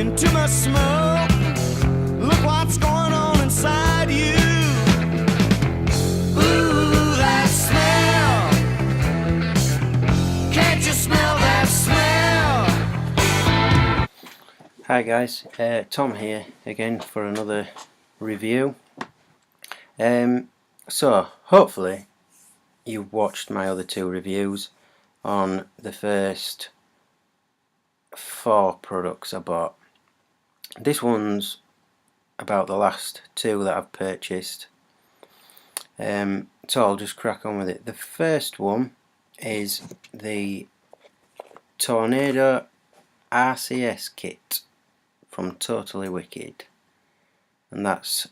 and too much smoke. Look what's going on inside you. Ooh, that smell. Can't you smell that smell? Hi guys, Tom here again for another review. So hopefully you've watched my other two reviews on the first 4 products I bought. This one's about the last 2 that I've purchased. So I'll just crack on with it. The first one is the Tornado RCS kit from Totally Wicked, and that's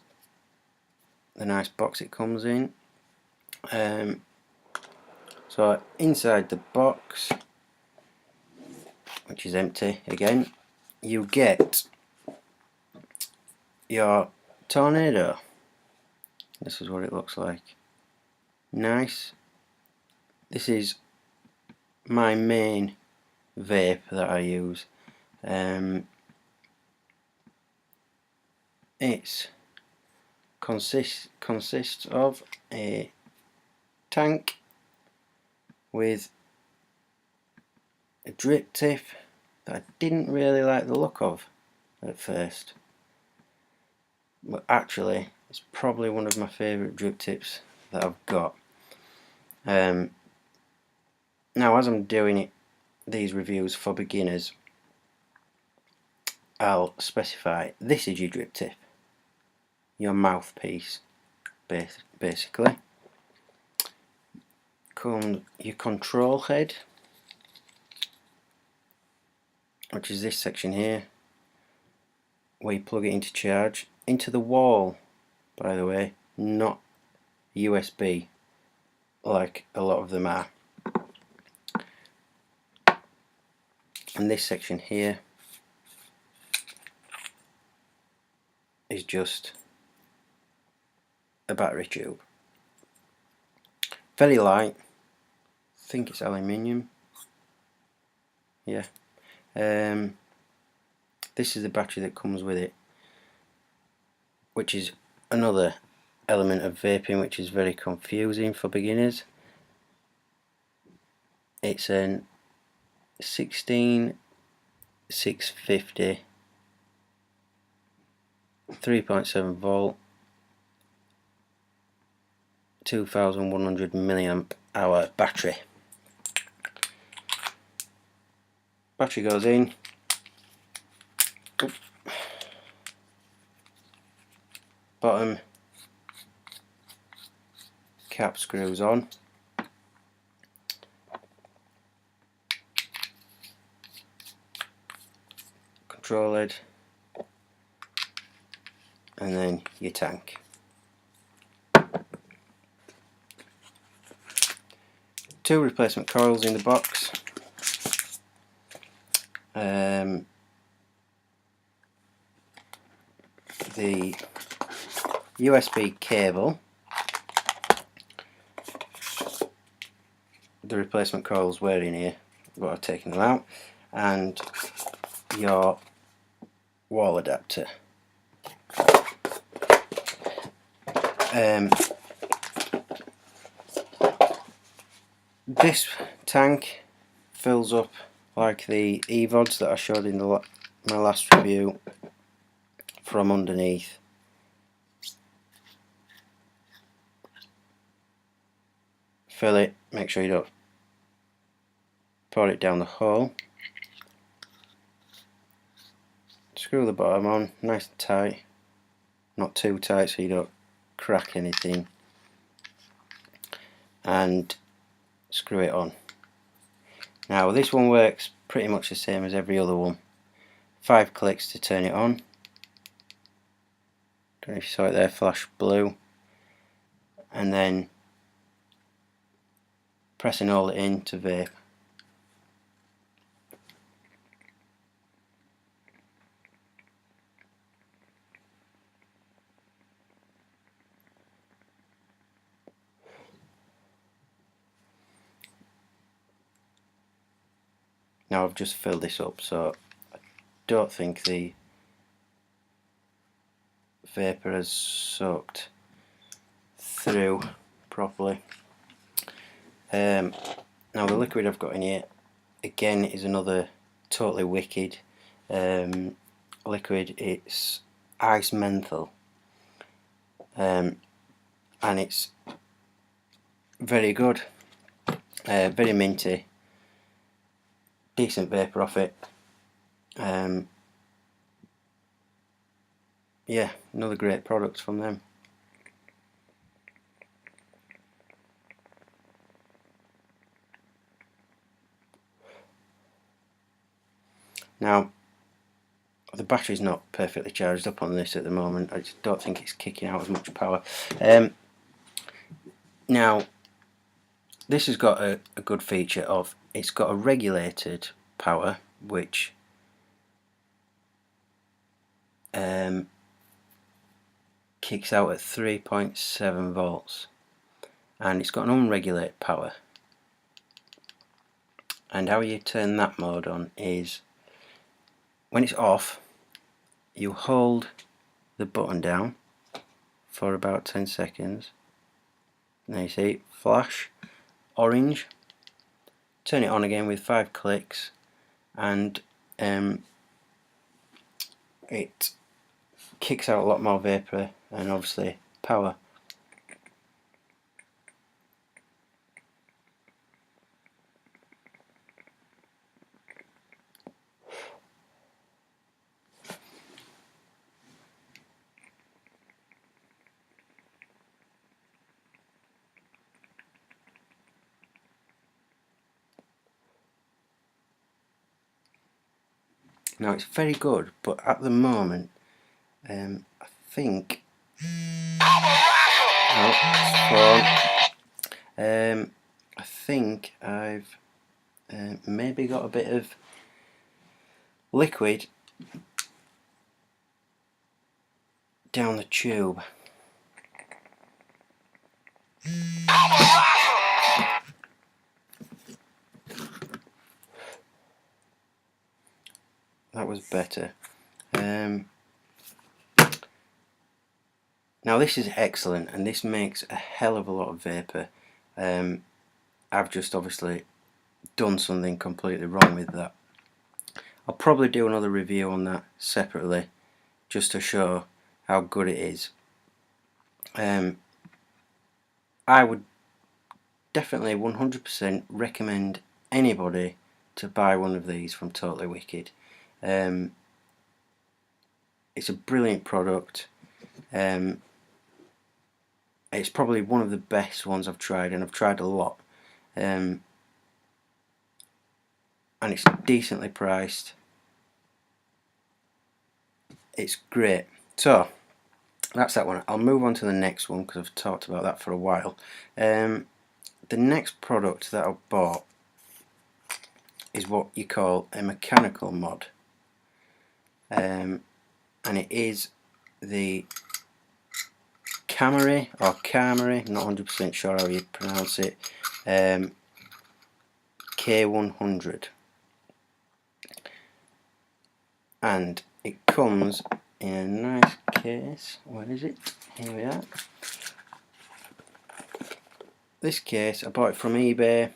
the nice box it comes in. So inside the box, which is empty again, you get your Tornado. This is what it looks like. Nice. This is my main vape that I use. It consists of a tank with a drip tip that I didn't really like the look of at first, but actually it's probably one of my favourite drip tips that I've got. Now as I'm doing these reviews for beginners, I'll specify this is your drip tip, your mouthpiece basically. Comes your control head, which is this section here where you plug it into charge, into the wall, by the way, not USB like a lot of them are. And this section here is just a battery tube. Very light, I think it's aluminium. Yeah. This is the battery that comes with it, which is another element of vaping which is very confusing for beginners. It's an 16650 3.7 volt 2100 milliamp hour battery. Battery goes in. Bottom cap screws on. Control head, and then your tank. Two replacement coils in the box. The USB cable, the replacement coils were in here, but I've taken them out, and your wall adapter. This tank fills up like the EVODs that I showed in my last review from underneath. Fill it, make sure you don't pour it down the hole. Screw the bottom on nice and tight, not too tight so you don't crack anything, and screw it on. Now this one works pretty much the same as every other one. 5 clicks to turn it on. Don't know if you saw it there, flash blue, and then press and hold it in to vape. Now I've just filled this up, so I don't think the vapour has soaked through properly. Now the liquid I've got in here again is another totally wicked liquid. It's ice menthol, and it's very good, very minty, decent vapour off it. Yeah, another great product from them. Now, the battery's not perfectly charged up on this at the moment. I just don't think it's kicking out as much power. Now, this has got a good feature of it's got a regulated power, which kicks out at 3.7 volts, and it's got an unregulated power. And how you turn that mode on is when it's off, you hold the button down for about 10 seconds. Now you see flash orange, turn it on again with 5 clicks, and it kicks out a lot more vapour and obviously power. Now it's very good, but at the moment I think I think I've maybe got a bit of liquid down the tube. That was better. Now this is excellent, and this makes a hell of a lot of vapour. I've just obviously done something completely wrong with that. I'll probably do another review on that separately, just to show how good it is. I would definitely 100% recommend anybody to buy one of these from Totally Wicked. It's a brilliant product. It's probably one of the best ones I've tried, and I've tried a lot. And it's decently priced. It's great. So that's that one. I'll move on to the next one because I've talked about that for a while. The next product that I bought is what you call a mechanical mod, and it is the Camry or Camry, not 100% sure how you pronounce it, k100, and it comes in a nice case. Where is it? Here we are. This case, I bought it from eBay,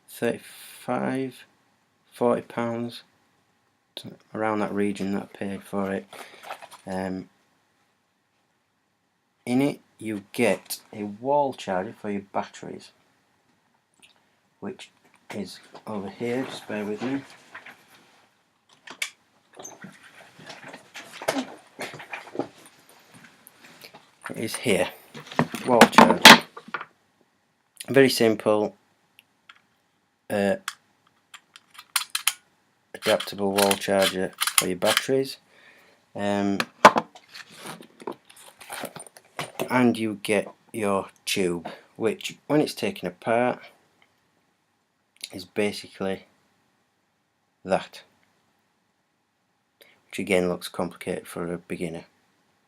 £35, £40, around that region that I paid for it. In it you get a wall charger for your batteries, which is over here, just bear with me. It is here, wall charger. Very simple, adaptable wall charger for your batteries. And you get your tube, which when it's taken apart is basically that, which again looks complicated for a beginner,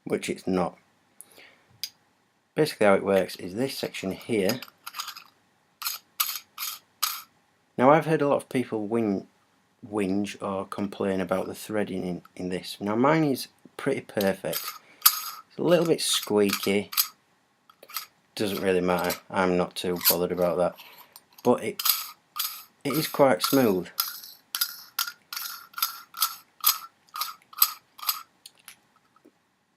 which it's not. Basically how it works is this section here. Now I've heard a lot of people whinge or complain about the threading in this. Now mine is pretty perfect. It's a little bit squeaky, doesn't really matter, I'm not too bothered about that, but it is quite smooth.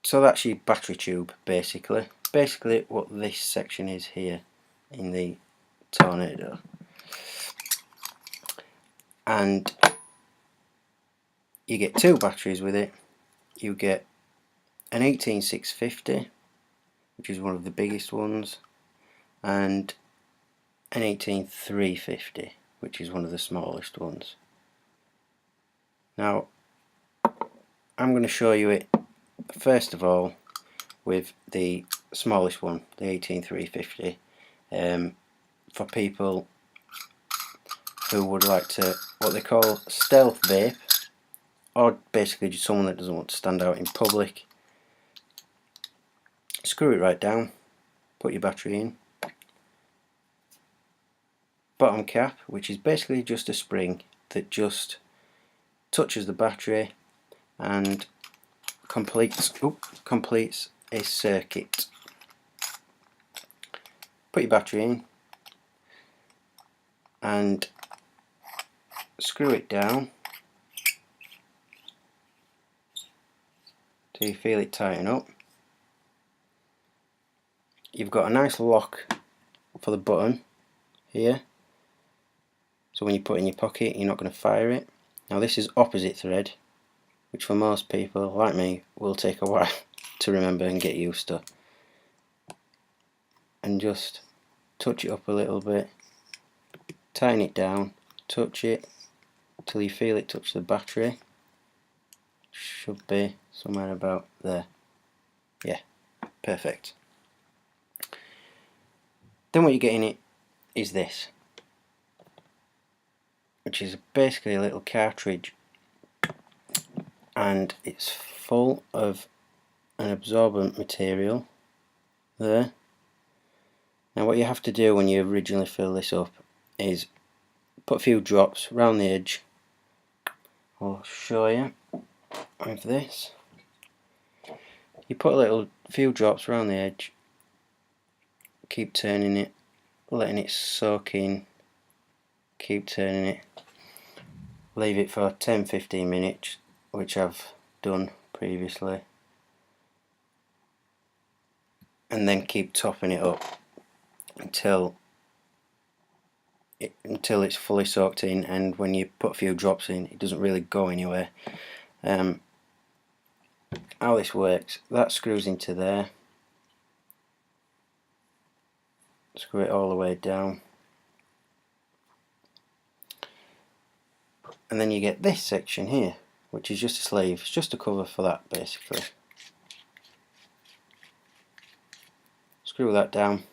So that's your battery tube basically. Basically what this section is here in the Tornado. And you get two batteries with it. You get an 18650, which is one of the biggest ones, and an 18350, which is one of the smallest ones. Now I'm going to show you it first of all with the smallest one, the 18350, for people who would like to, what they call stealth vape, or basically just someone that doesn't want to stand out in public. Screw it right down, put your battery in, bottom cap, which is basically just a spring that just touches the battery and completes a circuit. Put your battery in and screw it down till you feel it tighten up. You've got a nice lock for the button here, so when you put it in your pocket you're not going to fire it. Now this is opposite thread, which for most people like me will take a while to remember and get used to. And just touch it up a little bit, tighten it down, touch it till you feel it touch the battery. Should be somewhere about there. Yeah, perfect. Then what you get in it is this, which is basically a little cartridge, and it's full of an absorbent material there. Now what you have to do when you originally fill this up is put a few drops around the edge. I'll show you with this. You put a few drops around the edge, keep turning it, letting it soak in, keep turning it, leave it for 10-15 minutes, which I've done previously, and then keep topping it up until it's fully soaked in. And when you put a few drops in, it doesn't really go anywhere. How this works, that screws into there, screw it all the way down, and then you get this section here, which is just a sleeve. It's just a cover for that basically. Screw that down,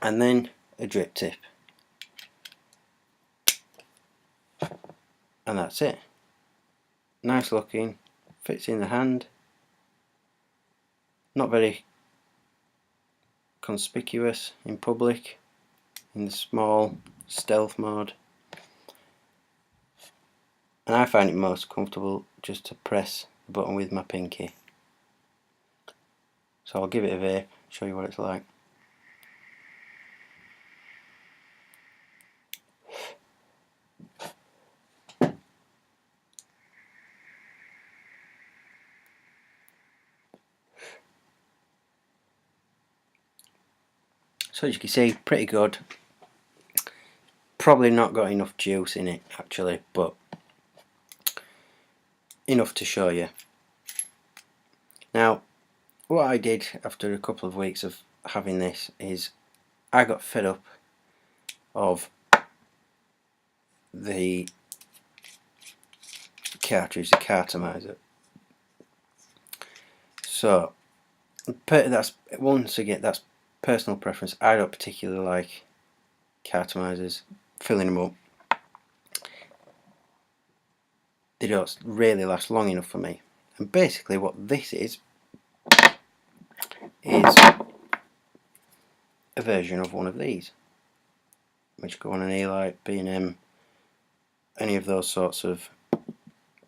and then a drip tip, and that's it. Nice looking, fits in the hand, not very conspicuous in public in the small stealth mode, and I find it most comfortable just to press the button with my pinky. So I'll give it a vape, show you what it's like. So as you can see, pretty good. Probably not got enough juice in it actually, but enough to show you. Now what I did after a couple of weeks of having this is I got fed up of the cartridge, the cartomizer. So that's, once again, that's personal preference. I don't particularly like cartomizers, filling them up. They don't really last long enough for me. And basically what this is a version of one of these, which go on an E-light, B&M, any of those sorts of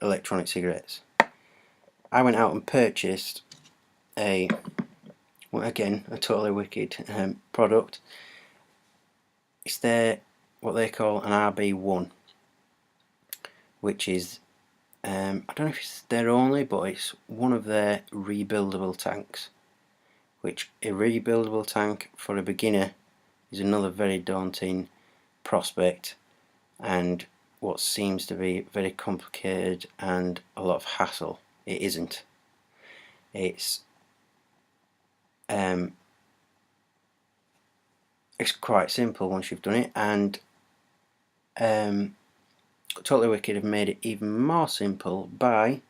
electronic cigarettes. I went out and purchased a, well, again, a totally wicked product. It's what they call an RB1, which is I don't know if it's their only, but it's one of their rebuildable tanks. Which a rebuildable tank for a beginner is another very daunting prospect, and what seems to be very complicated and a lot of hassle. It isn't. It's quite simple once you've done it, and Totally Wicked have made it even more simple by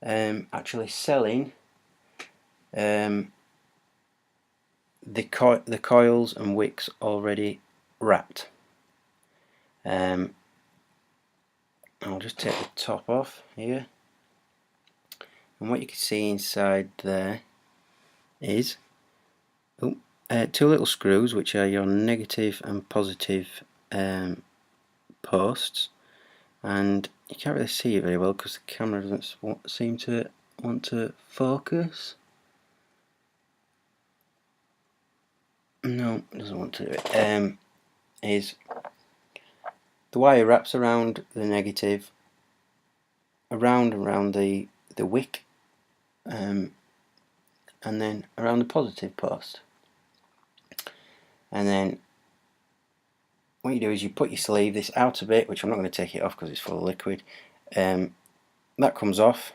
actually selling the coils and wicks already wrapped. I'll just take the top off here, and what you can see inside there is two little screws, which are your negative and positive posts, and you can't really see it very well because the camera doesn't seem to want to focus. No, it doesn't want to do it. Is the wire wraps around the negative, around the wick, and then around the positive post. And then what you do is you put your sleeve, this outer bit, which I'm not going to take it off because it's full of liquid, that comes off,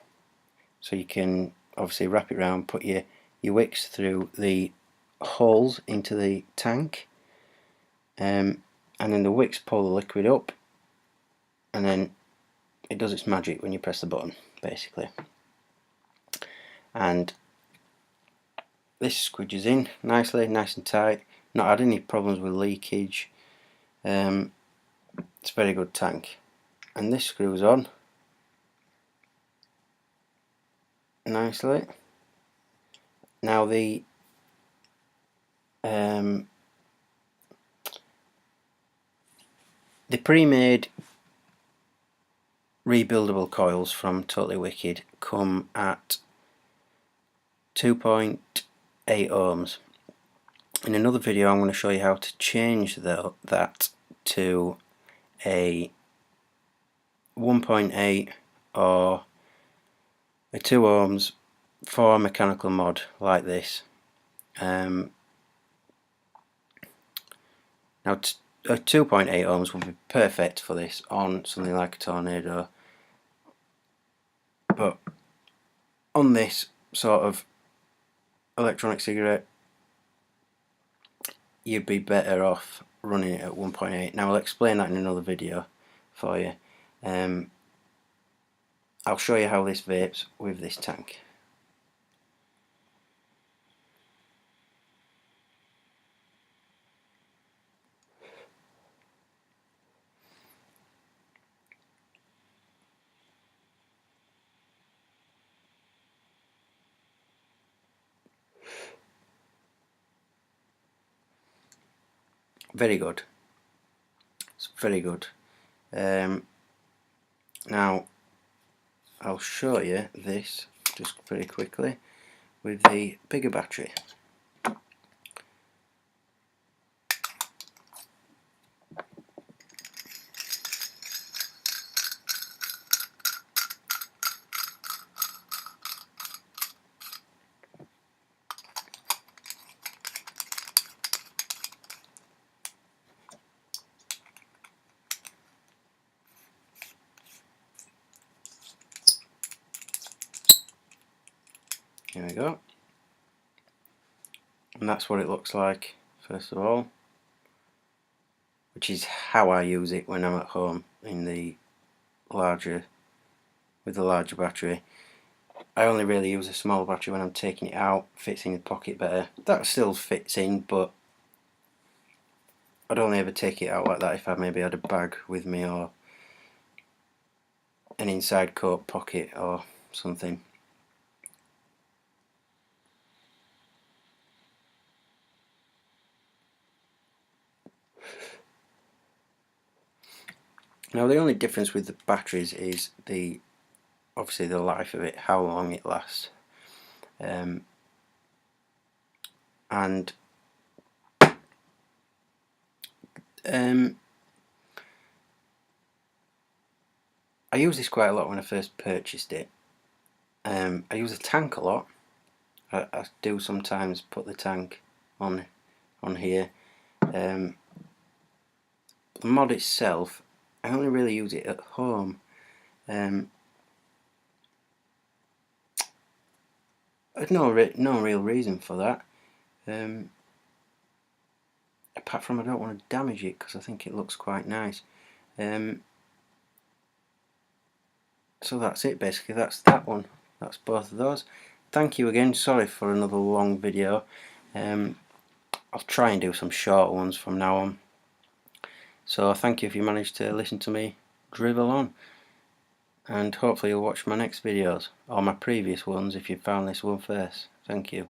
so you can obviously wrap it around, put your wicks through the holes into the tank, and then the wicks pull the liquid up, and then it does its magic when you press the button, basically. And this squidges in nicely, nice and tight. Not had any problems with leakage. It's a very good tank, and this screws on nicely. Now the pre-made rebuildable coils from Totally Wicked come at 2.8 ohms. In another video I'm going to show you how to change that to a 1.8 or a 2 ohms for a mechanical mod like this. Now 2.8 ohms would be perfect for this on something like a Tornado, but on this sort of electronic cigarette you'd be better off running it at 1.8. Now I'll explain that in another video for you. I'll show you how this vapes with this tank. Very good. It's very good. Now I'll show you this just very quickly with the bigger battery. Here we go, and that's what it looks like first of all, which is how I use it when I'm at home in the larger battery. I only really use a small battery when I'm taking it out, fits in the pocket better. That still fits in, but I'd only ever take it out like that if I maybe had a bag with me or an inside coat pocket or something. Now the only difference with the batteries is the obviously the life of it, how long it lasts, and I used this quite a lot when I first purchased it. I use a tank a lot. I do sometimes put the tank on here. The mod itself, I only really use it at home. There's no real reason for that, apart from I don't want to damage it because I think it looks quite nice. So that's it basically. That's that one. That's both of those. Thank you again. Sorry for another long video. I'll try and do some short ones from now on. So thank you if you managed to listen to me drivel on, and hopefully you'll watch my next videos or my previous ones if you found this one first. Thank you.